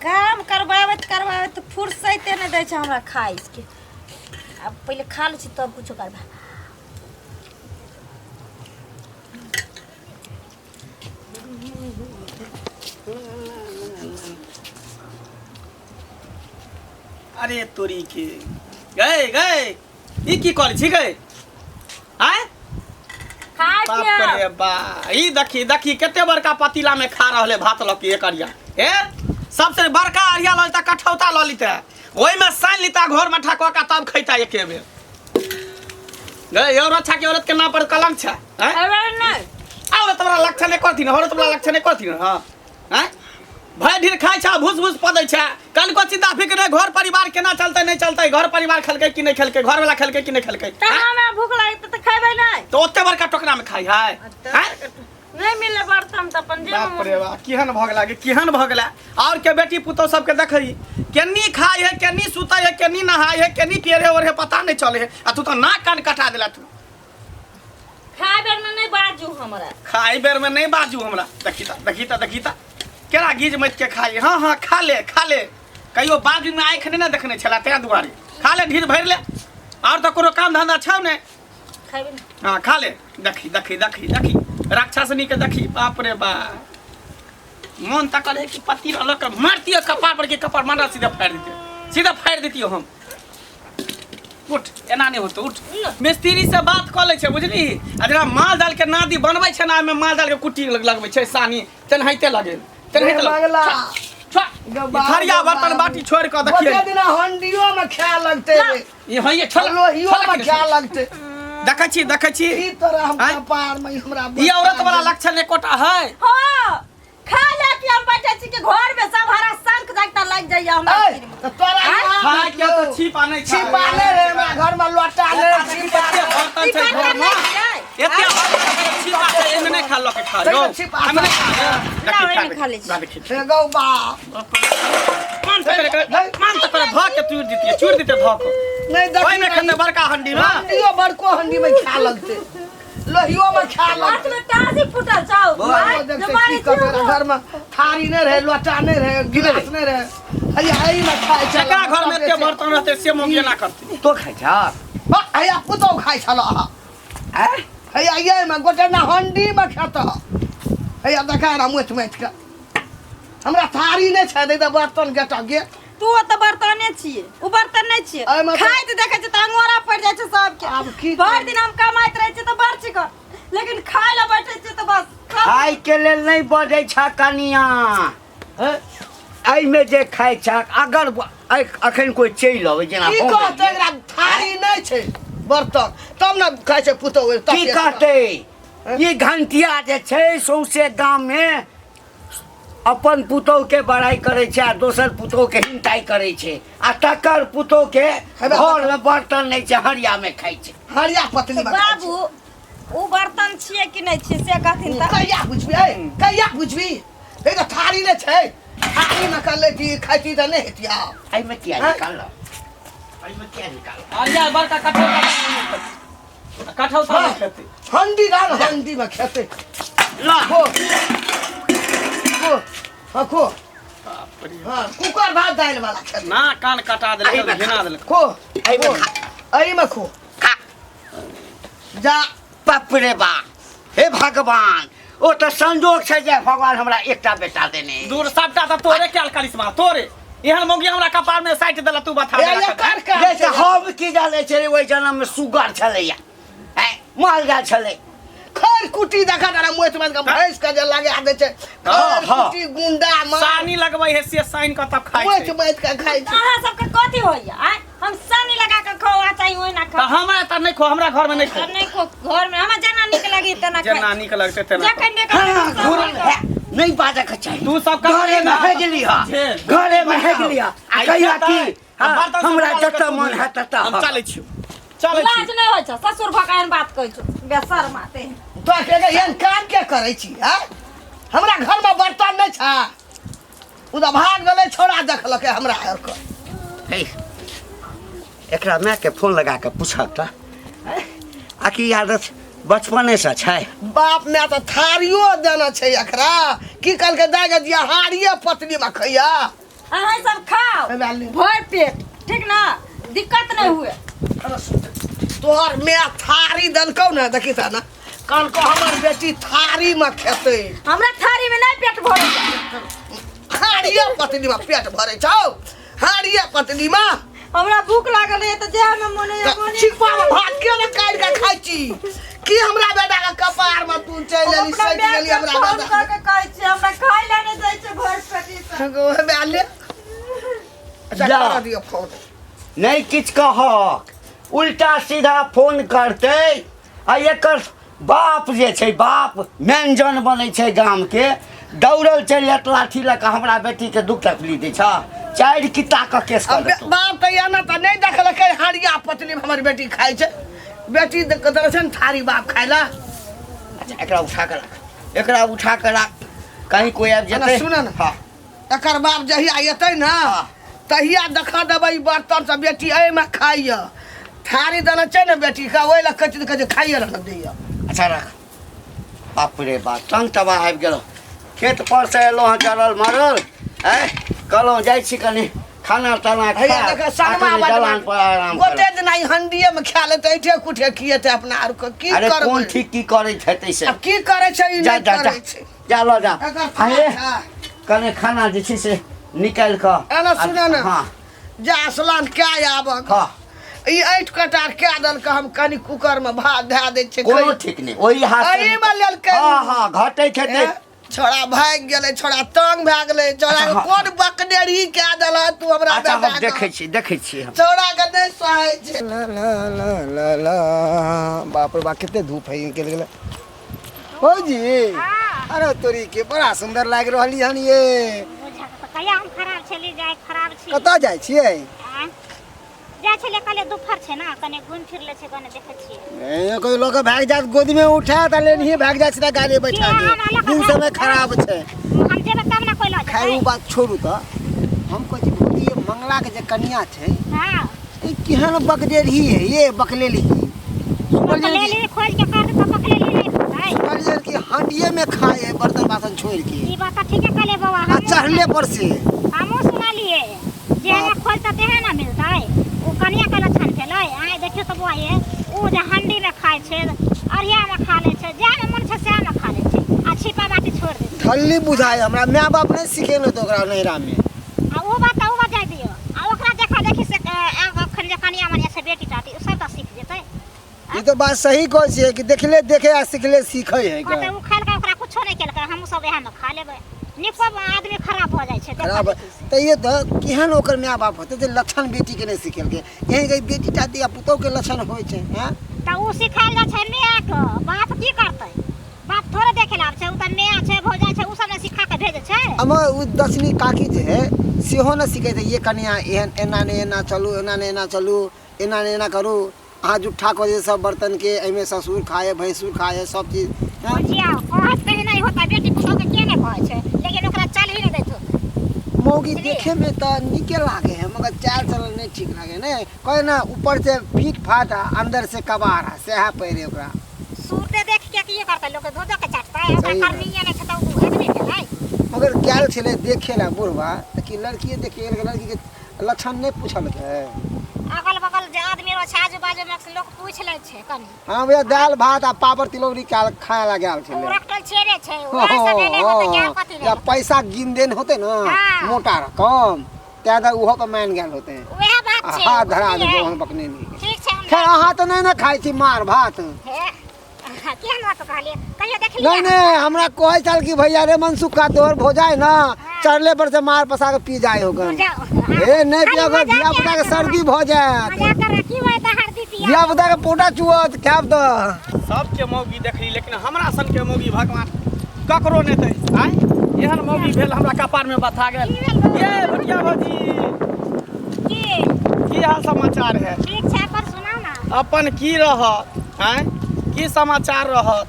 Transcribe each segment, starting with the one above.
काम करवावत फुर्सते नहीं दे छै हमरा खाए के। अब पहले खा ले तब कुछ करबा। अरे तोरी के गए गए ई की करे छी गए आय खाए बाप के रे बा ई देखी केते बड़का पतीला में खा रहले भात लकी एकरिया ए सबसे बड़का अरिया ललता कठौता ल लीते ओई में साइन लीता घर में ठकवा का तब खैता एके बेर गए और अच्छा के औरत के नाम पर कलंक छ हैं अरे नहीं औरत तोरा लक्षण एक करथिन औरत तोरा लक्षण एक करथिन हां हैं भाई ढेर खाई छ भूस भूस पदै छ कल को चिंता फिक्र नहीं घर परिवार केना चलते नहीं चलते घर परिवार खलके कि नहीं खलके घर वाला खलके कि नहीं खलके त हमें भूख लागे त खैबे नहीं तो ओते बड़का टोकरा में खाई है नहीं मिले बर्तन त अपन जे बाप रे बा केहन भग लागे केहन भग ला और के बेटी पुतो सब के देखई केनी खाई है केनी सुतई है केनी नहाई है केनी पेरे और है पता नहीं चले है आ तू तो नाक कान कटा देला तू खाए बेर में नहीं बाजू हमरा खाई बेर में नहीं बाजू हमरा देखी ता केरा गीज मत के खाई हां हां खा ले कहियो बाजू में आंख नहीं ना देखने छला ते दुआरे खा ले ढीर भर ले और तो कोनो काम धंधा छौ ने खैबे हां खा ले देखी राक्षसनी के देखी बाप रे बा मन तक करे कि पति रहल के मारती है कपार पर के कपार मारा सीधा फाड़ देती हम उठ एना नहीं होतो उठ मिस्त्री से बात कर ले छे बुझली आ जरा माल दाल के नादी बनबै छे ना में माल दाल के कुट्टी लगबै छे सानी तेनहाइते लगे मंगला थरिया बर्तन बाटी छोड़ के देखिए बच्चे दिना हंडियो में खा लगते ये हइए लोहियो में खा लगते देखै छी ई तरह हम कपार में हमरा ई औरत वाला लक्षण एकोटा है हां खा ले कि हम बैठे छी के घर में सब हरा शंख जगता लग जाइए हमरा तो तोरा खा के तो छिपा नहीं छिपाले रे हमरा घर में लोटा ले बर्तन छै घर में एते छिपा के एने नहीं खा लो के खा लो हम नहीं खा ले गौ बा मान तक ध के चूर देते ध को नहीं देख ओइ में खन्ने बड़का हंडी में हंडियो बड़को हंडी में खा लगते लोहियो में खा हाथ लगते में ताजी फुटल जाओ देखते की कबेरा घर में थारी नहीं रहे लोटा नहीं रहे गिलास नहीं रहे आई में खाए छ एकरा घर में एते बर्तन रहते से मंगिए ना करती तो खाइ छ हैया पुतो खाइ छल हैं हैया ये में गोटे ना हंडी में खेत हैया देखा रा मुछ के हमरा थारी नहीं छ दे बर्तन गेटा गे तू तो बर्तने छिए उ बर्तन नहीं छिए खाए त देखे छ त अंगोरा पड़ जाय छ सब के अब की भर दिन हम कमाइत रहे छ त बर्ची कर लेकिन खाए ला बैठे छ त बस खाए के लेल नहीं बढ़े छ कनिया आई में जे खाए छ अगर अखन कोई चल आवे जना की कहते एकरा थारी नहीं छै बर्तन तब ना खाइ छै पुतो की कहते ये घंटिया जे छै सौसे गांव में अपन पुतौ के बड़ाई करे छै आ दोसर पुतौ के हिंताई करे छै आ तकर पुतौ के घर में बर्तन नहीं छै हरिया में खाइ छै हरिया पतली में बाबू उ बर्तन छिए कि नहीं छिए से कहथिन त कहिया बुझबी ए तो थारी नहीं छै थारी में कर लेती खाइती त नहीं हेतिया आई में क्या निकाल अरिया बड़का कठौता में खेते हंडी डाल हंडी में खेते ला खो खो हाँ कुकर भात दाल वाला खेते ना कान कटा देले घिना देले खो आई में खो जा बाप रे बा हे भगवान ओ तो संजोग छै जे भगवान हमरा एकटा बेटा देने दूर सबटा त तोरे केल करिश्मा तोरे एहन मोगी हमरा कपार में साइट देला तू बता दे जैसे हम की जाने छे ओइ जन्म में सुगर छलैया माल जा छलै खैर कुटी देखा तारा मोच में भैंस का जे लगा दे छै खैर कुटी गुंडा मार सानी लगबै है से साइन का तब खाइ मोच में का खाइ छै अहाँ सब के कथि होइया हम सानी लगा के खवा चाहिए ओइ ना खा हमरा त नहीं खो हमरा घर में नहीं खो नहीं खो घर में हमरा जना निक लगी तना जे नानी के लगते तेना जखन देख नहीं बाजा के चाहिए तू सब घरे में भेज लिया घरे में भेज लिया कहिया की हमरा जत मन है तत हम चलै छी चलै छी लाज नहीं होय छ ससुर भकायन बात कहै छ बेसर माते तो के एहन काम के करै छी हैं हमरा घर में बर्तन नहीं छा उदा भाग गेलै छोड़ा देखलक हमरा हर को हे एकरा माँ के फोन लगा के पूछब त आकि आदत बचपने से छै बाप ने तो थारियो देना छै एकरा की कल के दागे दिया हाड़िए पतली में खैया अहाँ सब खाओ ए लाली भर पेट, ठीक ना, दिक्कत नहीं हुए। तोहर मैं थारी दलकौ ना देखी ता ना कल को हमर बेटी थारी में खेते हमरा थारी में नहीं पेट भरे छै। हाड़िया पतली में पेट भरे छौ हाड़िया पतली में हमरा भूख लागल है तो जे में मने छिपा में भात के ना काट के खाइ छी की हमरा बेटा के कपार में तू चल लेली सट गेली हमरा बेटा के कहै छै हमरा खाइ ले नहीं दै छै भर पेटी से। गो बेले अच्छा जा। कर दियो फोन नहीं किछ कहक, उल्टा सीधा फोन करते आ एकर बाप जे छै बाप मेंजन बनै छै गाम के, दौड़ल चलि जात लाठी लऽ कऽ हमरा बेटी के दुख तकलीफ दै छ, 4 किता के केस कर देतौ। बाप तो या ना तो नहीं देखलकै हाड़िया पतली में हमर बेटी खाइ छै, बेटी देख के छै थारी बाप खाइला। अच्छा एकरा उठा के रख, एकरा उठा के रख, कहीं कोई आबि जेतै। सुन न हाँ एकर बाप जहिया एतै ना तहिया देखा देबै बर्तन से बेटी एहि में खाइए थारी देने छै ने बेटी का ओहि लए कहै खाइए रख दैया। अच्छा रख। बाप रे बाप संग तबाह आबि गेलौ, खेत पर से एलौ हँ चलल मरल, कहलहुँ जाइ छी कनि खाना ताना हैया देख सनमा दलान पर आराम गोटे करब। दिन आई हंडिये में खा लेतै ऐठे कुठे खिएतै अपना आर के की अरे करबै। कौन ठीक की करैत हेतै से। अब की करे छै ई जा नहीं जा जा करे छै जा लो जा। एकर अरे हाँ। कने खाना जे छै से निकालि कऽ एना सुने न हाँ जा असलान क्या आबक हाँ ई ऐठ कटार क्या दल के हम कनी कुकर में भात धै दै छै कोनो ठीक नहीं ओही हाथ से- एही में लेलकै हाँ हाँ घटै खेतै। छोड़ा भाग गेलै छोड़ा तंग भए गेलै छोड़ा अच्छा, के हाँ। कोन बकनेरी क्या दल तू हमरा अच्छा बेटा हम देखै छी हम। छोड़ा के नहीं सहे छै। ला ला ला ला ला बाप रे बाप कितने धूप है निकल गेल हो जी। अरे तोरी के बड़ा सुंदर लाग रहली हन ये। कहिया हम खराब छली जाय खराब छी कतऽ जाइ छियै? जाय छले कले दुपहर छै ना कने घुम फिर ले छै कने देखै छियै। ए कोई लोग भाग जात गोदी में उठा त लेनी भाग जात सीधा गाड़ी बैठा दे दिन समय खराब छै। हम जेबे तब ना कोई ल खैर जाय। उ बात छोड़ू त हम कहै छी भौजी ये मंगला के जे कन्या छै हां ई केहन बकडेरही है ये बकलेली बकलेली खोल के कर तो बकलेली नहीं खाय। बकलेली की हंडिये में खाए बर्तन बासन छोड़ के ई बात ठीक है कले बाबा आ चढ़ले पर से हमो सुना लिए जे ना खोल त देहे ना मिलतै ओ कनिया के लक्षण भेलै। आइ देखियो त बुआ ये ओ जे हंडी में खाय छै अरिया में खा ले छै जे में मन छै से में खा ले छै आ छिपा बाटी छोड़ दे। थल्ली बुझाए हमरा माय बाप नहीं सिखेलो तो ओकरा नैरा में। आ ओ बात जाय दियो आ ओकरा देखा देखी से अखन जे कनिया मनिया से बेटी टाटी सब त सीख जेतै। ये तो बात सही कहै छियै कि देखले देखे आ सिखले सीखै है कहते उ खाल के ओकरा कुछो नहीं केलकै हमहु सब एहा में खा लेबै। निको आदमी खराब हो जाय छै देखा खराब देखी से। तो ये तो केहन ओकर माय बाप होते जे लक्षण बेटी के नहीं सिखेलकै यही गई बेटी टाटी आ पुतौ के लक्षण होइ छै हैं। त उ सिखाइल जाय छै माय के बाप की करतै बाप थोड़े देखे लाभ छै उ त माय छै भौजाई छै उ सब ने सिखा के भेजे छै। हमर उ दसनी काकी जे है सेहो न सिखे थे ये कन्या एहन एना ने एना चलू एना ने एना चलू एना ने एना करू अहाँ जुठा कऽ दे सब बर्तन के एमे ससुर खाए भैंसुर खाए सब चीज हैं? बुझिया कहत कहीं नहीं होता बेटी पुतौ के के ने कहै छै लेकिन ओकरा चल ही नहीं दैतो। मौगी देखे में तो निके लागे है मगर चाल चलन नहीं ठीक लागे ने कहे ना ऊपर से फीट फाट आ अंदर से कबार है सेहा पहिरे ओकरा। सूरते देख के की करतै लोग धोधो के चाटतै ओकरा सही करनिए नहीं छै त उ आदमी भेलै। मगर गेल छले देखे ला बुढ़वा कि लड़की देखे लड़की के लक्षण नहीं पूछल है। अगल बगल जे आदमी रह छै आजू बाजू में लोग पूछ ले छै कनी हाँ भैया दाल भात आ पापड़ तिलौरी खाए ला गेल उ छले। रखल छेरे छै ओहे से लेले होते क्या कथि या रे पैसा गिन देन होते ना हाँ। मोटा रकम त्यादा उहो के मान गेल होते ओहे बात छै हाथ धरा दे बुझलियै? हम पकने नहीं ठीक छै हम खैर अहाँ तो नहीं ना खाई छी मार भात हे केहन बात कहलिए कहियो देख नहीं लिया नहीं हमरा कहै चल कि भैया रे मनसुख का तोहर भोजाई ना चढ़ले पर से मार पसा के पी जाए होगन ए नहीं पिया को धिया पुता के सर्दी भ जात मजाक कर की होय त हर दी पिया धिया पुता के पोटा चुअत खाब तो सबके मौगी देखली लेकिन हमरा सन के मौगी भगवान ककरो नहीं दै। आय एहन मौगी भेल हमरा कपार में बथा गेल। ये भटिया भौजी की की हाल समाचार है? ठीक छै पर सुनाओ ना अपन की रहत आय की समाचार रहत?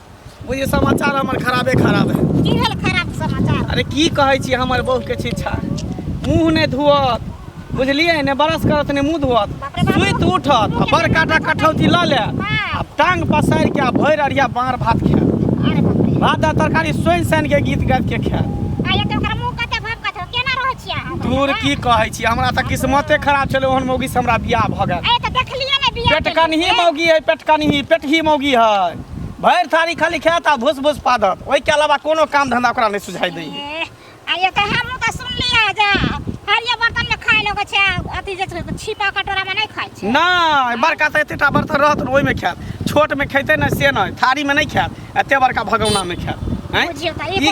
बुझिए समाचार हमर खराबे खराब है। की भेल खराब समाचार अरे की कहै छी हमर बहू के छिछा मुंह ने धुअत बुझलिए ने बरस करत ने मुंह धुअत बाप रे बाप। सुइत उठत आ बड़ काटा कठौती ल ले आ टांग पसारि के आ भरि अरिया बार भात खाए अरे बाप रे भात आ तरकारी सोइन सान के गीत गाबि के खाए। आ ये तो ओकर मुंह कते भाप कते केना रहै छियै अहाँ दूर की कहै छी हमरा त किस्मते खराब छलै ओहन मौगी से हमरा बियाह भ गेल ए त देखलिए ने बियाह पेटकनही मौगी है पेटही मौगी है भरि थारी खाली खात आ भूस भूस पादत ओहिके अलावा कोनो काम धंधा ओकरा नहि सुझाइ दै आ ये त हम त सुन लिया जा हरिया बर्तन में खाय लोग छै अथी जे छिपा कटोरा में नहीं खाय छै नहि बड़का त एतेटा बर्तन रहत न ओहिमे खायत छोट में खैते न से नहि थारी में नहीं खायत एते बड़का भगौना में खायत ई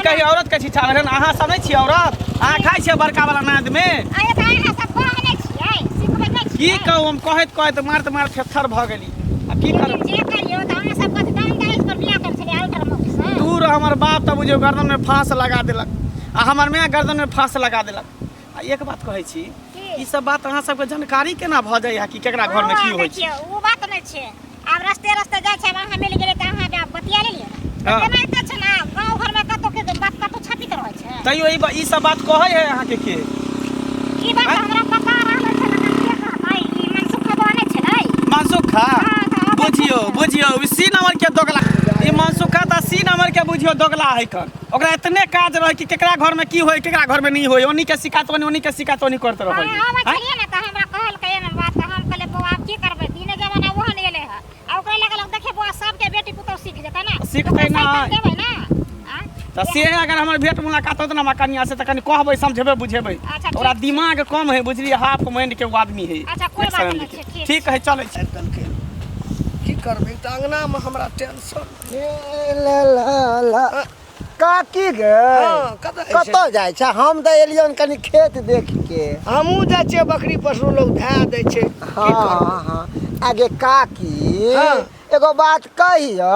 कही औरत के छिछा रहन अहाँ सब नहीं छी औरत अहाँ खाइ छियै बड़का वाला नाद में अरे त अहाँ सब कहने छियै सिखबै नहि छियै की कहू हम कहैत मारत थेथर भ गेली आ की करू जे करियो त अहाँ सब कत दाम दाइस पर बियाह कर छलियै अलटर मौकी से दूर हमर बाप त बुझियो गर्दन में फांस लगा देलक आ हमर माय गर्दन में फांस लगा देलक आ एक बात कहै छी ई सब बात अहाँ सबके जानकारी केना भ जाय है कि केकरा घर में की होइ छै ओ बात नहि छै आब रस्ते जाइ छै अहाँ मिल गेलै त अहाँ बतिया लेलियै केना त छै ना गांव घर में कतो के बात कतो छपी कर रहै छै तैयो ई सब बात कहै है अहाँ के ई बात हमरा पता रहल छै ना के कहै ई मनसुखा बने छै नै मनसुखा बुझियो सी नंबर के दोगला ई मनसुखा त सी नंबर के बुझियो दोगला है कन ओकरा इतने काज रहे कि केकरा घर में की होय केकरा घर में नहीं होय ओनी के शिकायत ओनी करते रहो हम छलिए ना त हमरा कहल के ना बात हम कहले बौआ आप की करबै दिन जमाना ओहन एले है आ ओकरा लगल देखे बौआ सबके बेटी पुतौ सीख जेतै ना सीखतै ना देबै ना त से अगर हमर भेट मुलाकात होत ना कनिया से त कनी कहबै समझेबै बुझेबै ओकरा दिमाग कम है बुझलिए हाफ माइंड के आदमी है अच्छा कोई बात नहीं छै ठीक है चलै छै की करबै त अंगना में हमरा टेंशन काकी गे कतऽ जाइ छै हम त एलियन कनी खेत देख के हमहूँ जाइ छियै बकरी पशु लोग धै दै छै हाँ आगे काकी एगो बात कहियो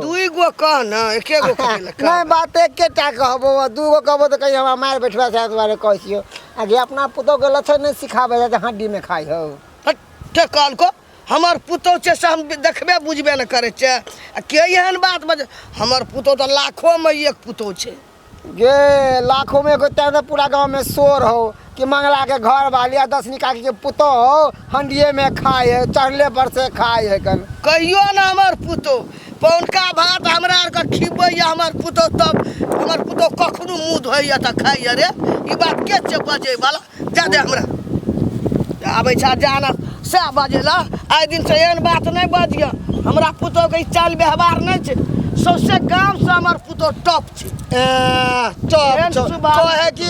दुई गो कह न एके गो कहलक नहीं बात एकेटा कहबो दूगो कहबो त कहीं हमरा मार बैठवा से दुआरे कहियो आगे अपना पुतौ के लक्षण नहीं सिखाबे जा हड्डी में खाई हो के कहल को हमर पुतौ छै से हम देखबे बुझबे न करे छै आ के एहन बात बजे हमर पुतौ त लाखों में एक पुतौ छै गे लाखों में एगो तैं पूरा गांव में शोर हो कि मंगला के घर वाली आ 10 निकाकी के पुतौ हंडिये में खाए है चढ़ले पर से खाए है कन कहियो न हमर पुतौ पौनका भात हमरा आर के खिबैया हमर पुतौ तब हमर पुतौ कखनो मुंह धोइया त खाइया रे ई बात के छै बजे वाला जा दे हमरा आबै छ जाना से बजेला आइ दिन से एहन बात नहीं बजिया हमरा पुतौ के चाल व्यवहार नहीं छै सौसे गांव से हमर पुतौ टॉप छै कहे कि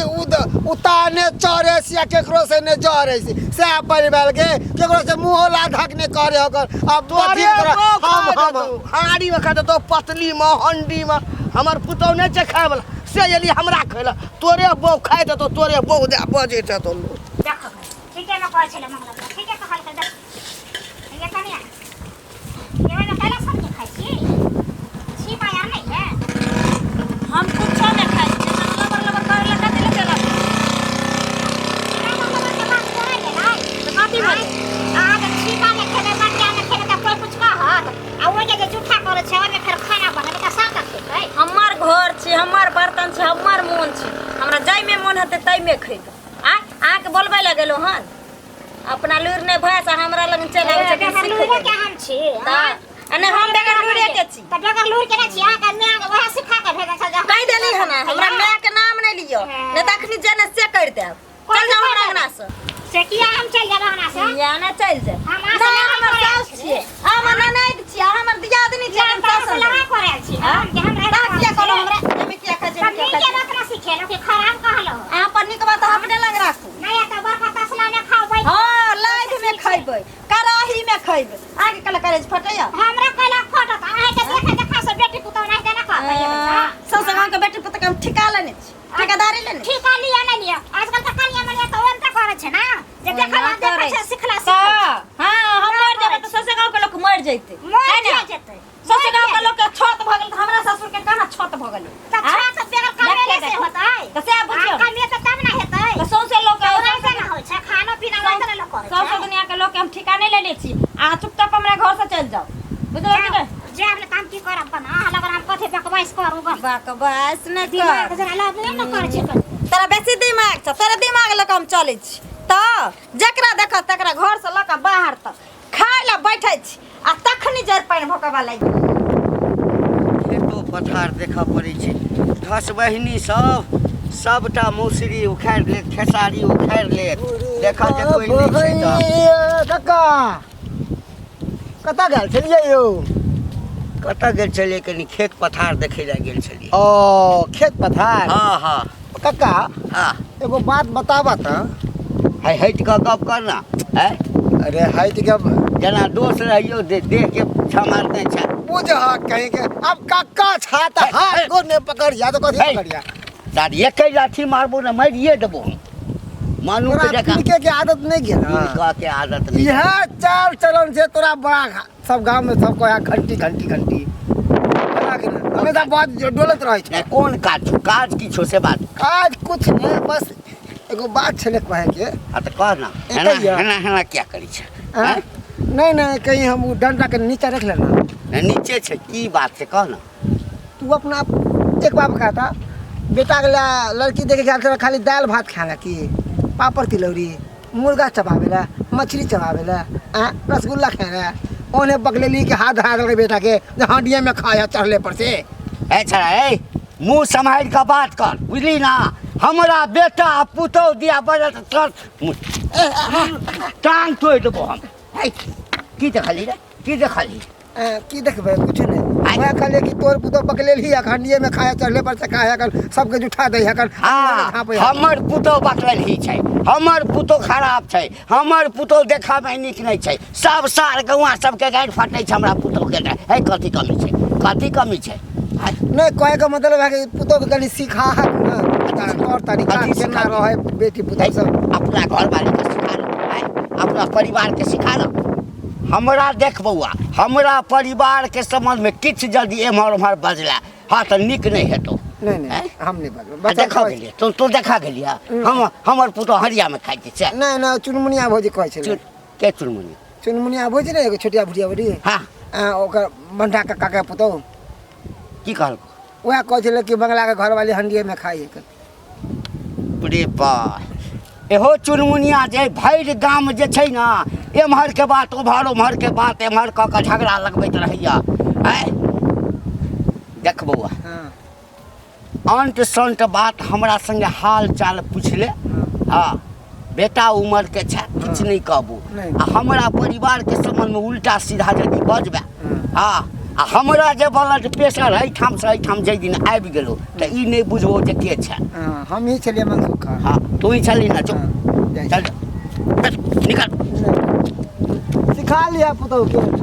उताने चढ़े से केकरो से ने जरे से परिवार के केकरो से मुंह ला ढकने करे ओकर अब तोरे हम हाड़ी में खा तो पतली में हंडी में हमर पुतौ नहीं छै खाय वाला से यदि हमरा खैला तोरे बौ खाय तो तोरे बौ दे बजे त तो देख ठीक है ना कहै छले मंगला ठीक है कहल के देख ये कनिया ये में पहला सब खाइ छी छिपा या नहीं है हम कुछ नहीं खाई छी हम लबर करे लगा दिले केला कथी भाई आगे छिपा में खेले बटिया में खेले त कोई कुछ कहत आ वो जे झूठा करे छै ओमे फिर खाना बने त साथ खेबै हमार घर छै हमार बर्तन छै हमार मोन छै हमरा जाय में मन हते तै में खैब आ के बोलबे लगेलो हन अपना लूर ने भैंस हमरा लग चल आबै छै बेगर लूर के हम छी अने हम बेगर लूरे के छी त बेगर लूर के ना छी आ के मैं वह सिखा के भेजा छ जा कहि देली हन हमरा माय के नाम नहीं लियो ने तखनी जेने से कर देब चल जा हमरा अंगना से किया हम चल जाब अंगना से या ना चल जा हमर सास छी हमर ननद छी हमर दियादनी छी हम सास लगा करे छी हम के हम रहता किया कहलो हमरा हम किया खा जे के बात ना सिखेलो कि खराब कहलो आ पन्नी के बात अपने लग राखू नहीं त बरका तसला में खाबै हां लाइट में खइबै कराही में खइबै आगे कल करे फटैया हमरा कहला फटत आइ के देखे देखा से बेटी पुतौ नहीं देना कहबै सब गांव के बेटी पुत के हम ठिका लेने छी ठेकेदारी लेने ठिका लिया नहीं लिया आजकल त कनिया मनिया तो ओन त करे छै ना जे देखला देखे छै सिखला हां हम मर जेबै त सबसे गांव के लोग मर जइते मर जेतै सबसे गांव के लोग के छत भ गेल त हमरा ससुर के कहां छत भ गेल त छत बेगर कमेले से होतै त से बुझियो कमे त तब ना हेतै त सौसे लोग के ना होय छै खाना पीना वैसे ना लोग करे छै सब दुनिया के लोग के हम ठिकाने लेने छी आ चुपचाप हमरा घर से चल जाओ बुझलो कि नहीं जे हमले काम की करब बना लगर हम कथे बकवास करू बकवास न दिमाग जरा लाभ न करे छै तेरा बेसी दिमाग छ तेरा दिमाग ल हम चलै छी त जकरा देख तकरा घर से ल के बाहर तक खाय ला बैठै छी आ तखनी जर पानी भोकबा लागि खेतो पथार देखा पड़ै छै घस बहिनी सब सबटा मौसरी उखाड़ि लेत खेसारी उखाड़ि लेत देखा जे कोई नहीं छै तऽ कक्का कतऽ गेल छलियै यौ कतऽ गेल छलियै कनि खेत पथार देखै लए गेल छलियै ओ खेत पथार हाँ हाँ कक्का हाँ एगो बात बताबा तऽ है हटि कऽ गप करना है अरे हटि के जेना दोस्त रहियो देख के छमारते छै बुझ कहीं के अब कक्का छा तऽ हाथ को ने पकड़िया तो कथी है। पकड़िया दादी एकै लाठी मारबो ने मारिए देबो हम मानू के तोरा जका पीके के आदत नहीं गेल इनका के आदत नहीं यह चाल चलन से तोरा बड़ा सब गांव में सब कहे घंटी घंटी घंटी हमेशा बात डोलत रहे छै नहीं कौन काज छौ? काज की छो से बात काज कुछ नहीं बस एगो बात छले कहे के हाँ तो कह ना है ना क्या करी छै हाँ? नहीं नहीं कहीं हम उ डंडा के नीचे रख लेना हैं? नीचे छै की बात छै कह ना तू अपना एक बाप कहता बेटा के लड़की देखे के खाली दाल भात खाना की पापड़ तिलौरी मुर्गा चबावेला मछली चबावेला रसगुल्ला खाना ओने बकलेली के हाथ धरा के बेटा के हांडिया में खाया चढ़ले पर से ए छड़ा ए मुंह संभाल के बात कर बुझली ना हमरा बेटा आ पुतौ दिया बजत तर टांग तोड़ देबो हम है की देखली रे की देखली की देखबे कुछ नहीं मैं कहले कि तोर पुतो बकलेली हांडिया में खाया चढ़ले पर से खाया कर सबके जुठा दे हकर हाँ हमर पुतौ बकल ही छै हमर पुतौ खराब छै हमर पुतौ देखा में नीक नहीं छै सब सार गौआ सबके गाड़ फाटै छै हमरा पुतौ के है कथी कमी छै कथी कमी छै नहीं कहे का मतलब है कि पुतो के कनी सिखा है और तरीका कथी केना सिखा? रहे बेटी पुतो सब अपना घर वाले के सिखा लो अपना परिवार के सिखा लो हमरा देख बौआ हमरा परिवार के संबंध में किछ जल्दी एम्हर उम्हर बजला हाँ तो नीक नहीं हेतौ नहीं नहीं हैं? हम नहीं बात आ देखा गेलिए तू देखा गेलिए हमर पुतो हरिया में खाइ छै नहीं नहीं चुनमुनिया भौजी कहै छै के चुनमुनी चुनमुनिया भौजी ने एगो छोटिया बुढ़िया बड़ी हाँ ओकर बंधा का काका पुतो की कहल वह कहै छलै कि बंगला के घर वाली हंडिये में खाई रे बा एहो चुनमुनिया जे भरि गाम जे छै ना एम्हर के बात उम्हर के बात एम्हर कऽ के झगड़ा लगबैत रहैया आय देख बौआ अंत संत बात हमरा संगे हाल चाल पुछले हाँ बेटा उमर के छै किछ नहीं कहबू आ हमरा परिवार के संबंध में उल्टा सीधा यदि बजबे हाँ आ हमरा जे ब्लड प्रेशर एहिठाम से एहिठाम जाहि दिन आबि गेलो तऽ ई नहीं बुझबो जे के छै हम ही छलिए मनसुखा हाँ तू ही चली ना चुप चल निकल सिखा लिया पुतो के